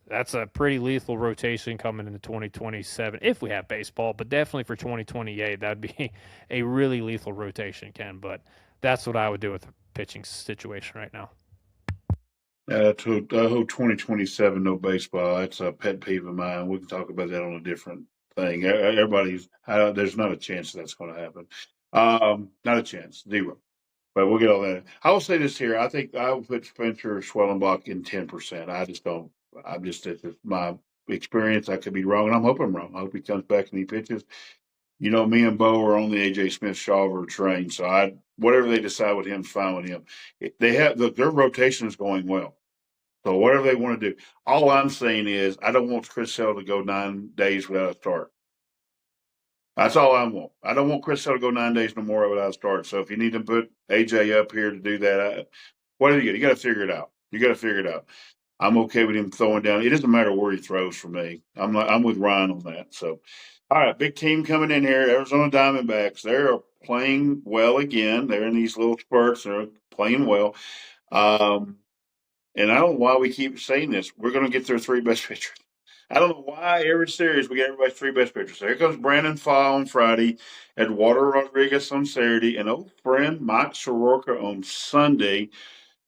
[SPEAKER 2] that's a pretty lethal rotation coming into 2027 if we have baseball, but definitely for 2028 that'd be a really lethal rotation, Ken. But that's what I would do with the pitching situation right now.
[SPEAKER 1] I hope 2027 no baseball. That's a pet peeve of mine. We can talk about that on a different thing. There's not a chance that's going to happen. Not a chance, zero. But we'll get all that. I will say this here. I think I will put Spencer Schwellenbach in 10%. I just don't. It's just my experience. I could be wrong, and I'm hoping I'm wrong. I hope he comes back and he pitches. You know, me and Bo are on the AJ Smith Shawver train, so whatever they decide with him, fine with him. They have their rotation is going well. So whatever they want to do. All I'm saying is I don't want Chris Sale to go 9 days without a start. That's all I want. I don't want Chris Sale to go 9 days no more without a start. So if you need to put AJ up here to do that, whatever you get, you got to figure it out. You got to figure it out. I'm okay with him throwing down. It doesn't matter where he throws for me. I'm with Ryan on that. So, all right, big team coming in here. Arizona Diamondbacks. They're playing well again. They're in these little spurts. They're playing well. And I don't know why we keep saying this. We're going to get their 3 best pitchers. I don't know why every series we get everybody's 3 best pitchers. There comes Brandon Faw on Friday, Eduardo Rodriguez on Saturday, and old friend Mike Soroka on Sunday.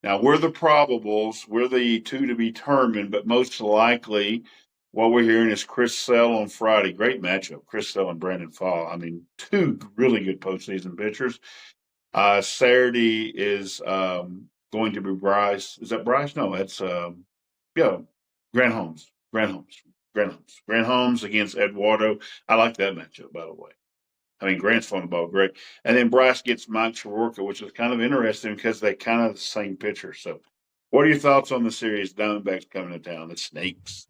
[SPEAKER 1] Now, we're the probables. We're the 2 to be determined, but most likely what we're hearing is Chris Sale on Friday. Great matchup, Chris Sale and Brandon Faw. I mean, 2 really good postseason pitchers. Saturday is going to be Bryce. Is that Bryce? No, that's yeah, Grant Holmes. Grant Holmes against Eduardo. I like that matchup, by the way. I mean, Grant's throwing the ball great. And then Bryce gets Mike Soroka, which is kind of interesting because they kind of the same pitcher. So, what are your thoughts on the series? Diamondbacks coming to town, the Snakes.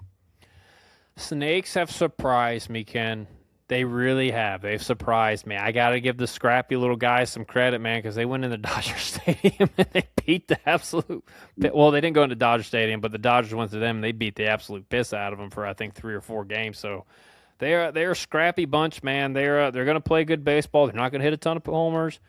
[SPEAKER 2] Snakes have surprised me, Ken. They really have. They've surprised me. I got to give the scrappy little guys some credit, man, because they went into Dodger Stadium and they beat the absolute. Well, they didn't go into Dodger Stadium, but the Dodgers went to them and they beat the absolute piss out of them for I think 3 or 4 games. So they're a scrappy bunch, man. They're going to play good baseball. They're not going to hit a ton of homers,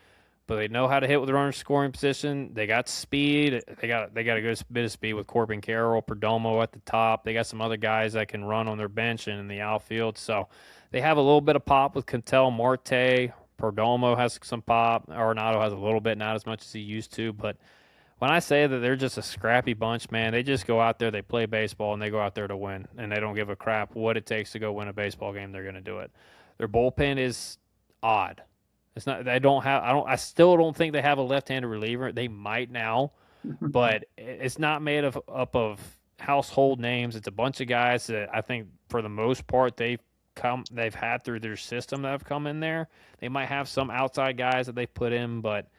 [SPEAKER 2] but they know how to hit with the runner scoring position. They got speed. They got a good bit of speed with Corbin Carroll, Perdomo at the top. They got some other guys that can run on their bench and in the outfield. So they have a little bit of pop with Cantel Marte. Perdomo has some pop. Arenado has a little bit, not as much as he used to. But when I say that they're just a scrappy bunch, man, they just go out there, they play baseball, and they go out there to win. And they don't give a crap what it takes to go win a baseball game. They're going to do it. Their bullpen is odd. It's not. They don't have. I don't. I still don't think they have a left-handed reliever. They might now, but it's not made of up of household names. It's a bunch of guys that I think for the most part they've had through their system that have come in there. They might have some outside guys that they put in, but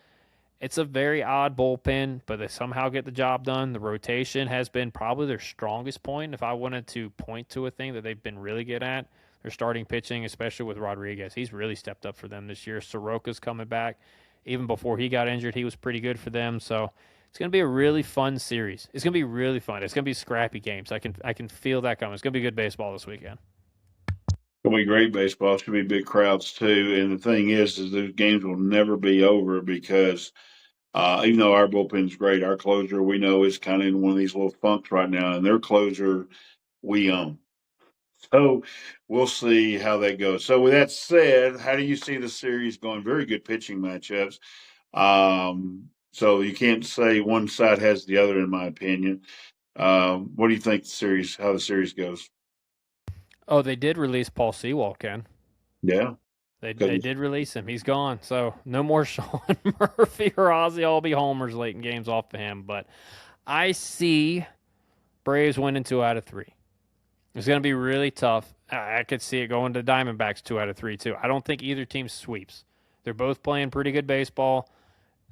[SPEAKER 2] it's a very odd bullpen, but they somehow get the job done. The rotation has been probably their strongest point. If I wanted to point to a thing that they've been really good at, their starting pitching, especially with Rodriguez. He's really stepped up for them this year. Soroka's coming back. Even before he got injured, he was pretty good for them. So it's going to be a really fun series. It's going to be really fun. It's going to be scrappy games. I can feel that coming. It's going to be good baseball this weekend.
[SPEAKER 1] It'll be great baseball. It's gonna be big crowds too. And the thing is those games will never be over because even though our bullpen's great, our closer we know is kind of in one of these little funks right now, and their closer we own. So we'll see how that goes. So with that said, how do you see the series going? Very good pitching matchups. So you can't say one side has the other, in my opinion. What do you think how the series goes?
[SPEAKER 2] Oh, they did release Paul Sewald, Ken.
[SPEAKER 1] Yeah,
[SPEAKER 2] They
[SPEAKER 1] because
[SPEAKER 2] did release him. He's gone. So no more Sean Murphy or Ozzy. All be homers late in games off of him. But I see Braves winning 2 out of 3. It's going to be really tough. I could see it going to Diamondbacks 2 out of 3 too. I don't think either team sweeps. They're both playing pretty good baseball.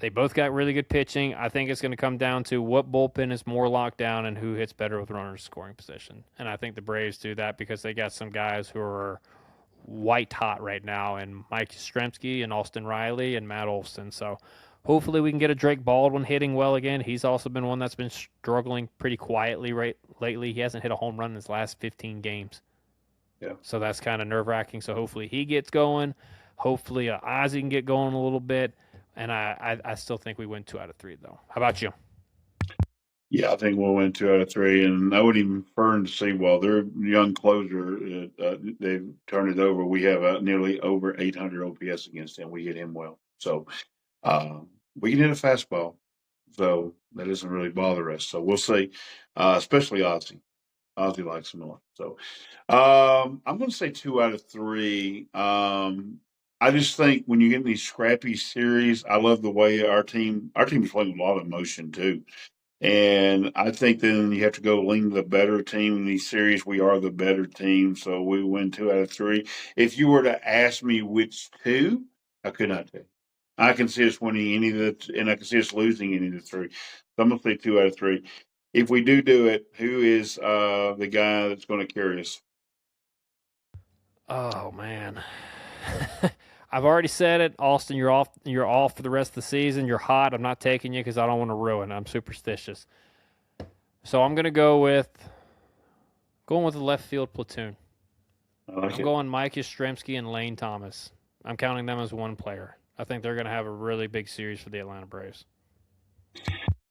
[SPEAKER 2] They both got really good pitching. I think it's going to come down to what bullpen is more locked down and who hits better with runners scoring position. And I think the Braves do that because they got some guys who are white hot right now, and Mike Yastrzemski and Austin Riley and Matt Olson. So hopefully we can get a Drake Baldwin hitting well again. He's also been one that's been struggling pretty quietly lately. He hasn't hit a home run in his last 15 games.
[SPEAKER 1] yeah.
[SPEAKER 2] So that's kind of nerve wracking. So hopefully he gets going. Hopefully Ozzy can get going a little bit. And I still think we win 2 out of 3 though. How about you?
[SPEAKER 1] Yeah, I think we'll win 2 out of 3, and I wouldn't even prefer to see. Well, their young closer, they've turned it over. We have nearly over 800 OPS against him. We hit him well, so uh, we can hit a fastball, so that doesn't really bother us. So we'll see, especially Ozzy. Ozzy likes him a lot. So I'm going to say 2 out of 3. I just think when you get in these scrappy series, I love the way our team is playing with a lot of emotion too. And I think then you have to go lean the better team in these series. We are the better team, so we win 2 out of 3. If you were to ask me which two, I could not tell you. I can see us winning any of the, and I can see us losing any of the three. So I'm gonna say 2 out of 3. If we do it, who is the guy that's going to carry us?
[SPEAKER 2] Oh man. I've already said it, Austin. You're off. You're off for the rest of the season. You're hot. I'm not taking you because I don't want to ruin. I'm superstitious. So I'm gonna going with the left field platoon.
[SPEAKER 1] I like
[SPEAKER 2] I'm
[SPEAKER 1] it.
[SPEAKER 2] going Mike Yastrzemski and Lane Thomas. I'm counting them as one player. I think they're gonna have a really big series for the Atlanta Braves.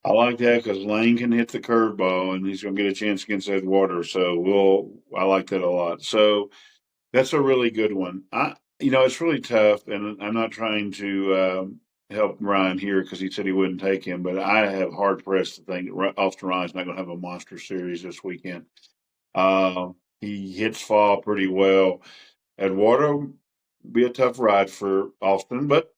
[SPEAKER 1] I like that because Lane can hit the curveball and he's going to get a chance against Edgewater. So I like that a lot. So that's a really good one. It's really tough, and I'm not trying to help Ryan here because he said he wouldn't take him, but I have hard pressed to think that Austin Ryan's not going to have a monster series this weekend. He hits fall pretty well. Eduardo be a tough ride for Austin, but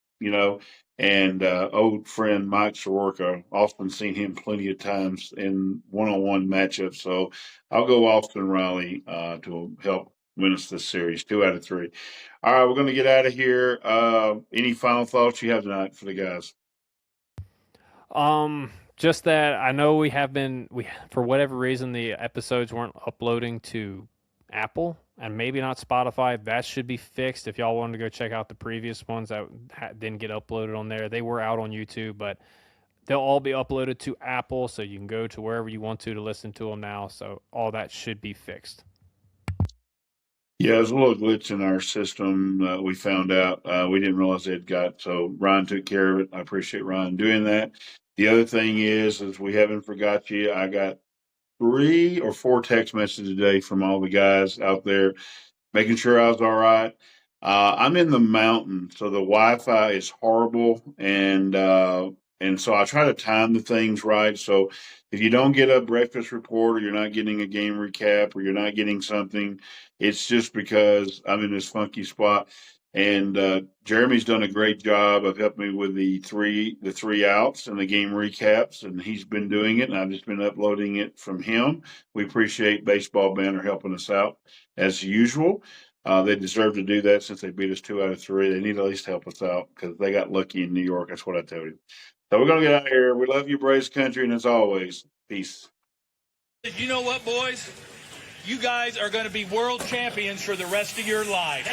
[SPEAKER 1] and old friend Mike Soroka, Austin seen him plenty of times in one-on-one matchups. So I'll go Austin Riley to help win us this series, 2 out of 3. All right, we're going to get out of here. Any final thoughts you have tonight for the guys?
[SPEAKER 2] Just that I know we have been for whatever reason the episodes weren't uploading to Apple and maybe not Spotify. That should be fixed. If y'all wanted to go check out the previous ones that didn't get uploaded on there, they were out on YouTube, but they'll all be uploaded to Apple, so you can go to wherever you want to listen to them now. So all that should be fixed.
[SPEAKER 1] Yeah, there's a little glitch in our system. We found out. We didn't realize it got. So Ryan took care of it. I appreciate Ryan doing that. The other thing is we haven't forgot you. I got 3 or 4 text messages today from all the guys out there making sure I was all right. I'm in the mountain, so the Wi-Fi is horrible, and so I try to time the things right. So if you don't get a breakfast report, or you're not getting a game recap, or you're not getting something, it's just because I'm in this funky spot. And Jeremy's done a great job of helping me with the three outs and the game recaps, and he's been doing it, and I've just been uploading it from him. We appreciate Baseball Banner helping us out as usual. They deserve to do that since they beat us 2 out of 3. They need to at least help us out because they got lucky in New York. That's what I tell you. So we're going to get out of here. We love you, Braves country, and as always, peace.
[SPEAKER 3] You know what, boys? You guys are going to be world champions for the rest of your life.